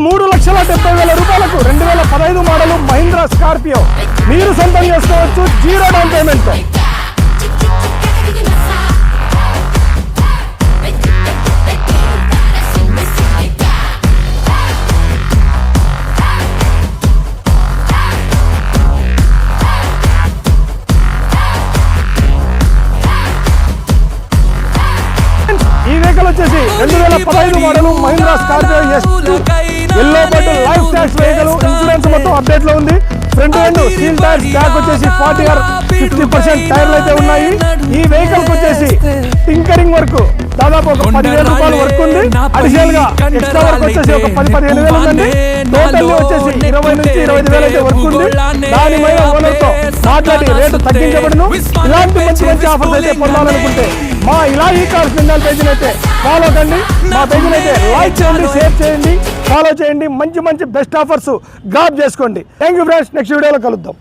3,70,000 రూపాయలకు 2015 model Mahindra Scorpio మీరు సొంతం చేసుకోవచ్చు 0 డౌన్ పేమెంట్. ఈ వెహికల్ వచ్చేసి 2015 model Mahindra Scorpio yellow board life tax vehicle, insurance మొత్తం అప్డేట్ లో ఉంది. Front end steel tyres, back వచ్చేసి 40% టైర్లు అయితే ఉన్నాయి. ఈ వెహికల్ వచ్చేసి టింకరింగ్ వర్క్ దాదాపు ఒక 10,000 రూపాయలు వర్క్ ఉంది. అడిషనల్ గా ఎక్స్ట్రా వర్క్ వచ్చేసి ఒక 10-15,000 ఉందండి. టోటల్ వచ్చేసి 20 నుంచి 25,000 అయితే వర్క్ ఉంది. దాని మీద ఓనర్ తో మాట్లాడి రేటు తగ్గించబడును. ఇలాంటి మంచి ఆఫర్స్ అయితే పొందాలనుకుంటే మా ఇలాహీ కార్స్ నిందాల పేజీని అయితే ఫాలో కండి. మా పేజీని అయితే లైక్ చేయండి, షేర్ చేయండి, ఫాలో చేయండి. మంచి బెస్ట్ ఆఫర్స్ గ్రాబ్ చేసుకోండి. థ్యాంక్ యూ ఫ్రెండ్స్, నెక్స్ట్ వీడియోలో కలుద్దాం.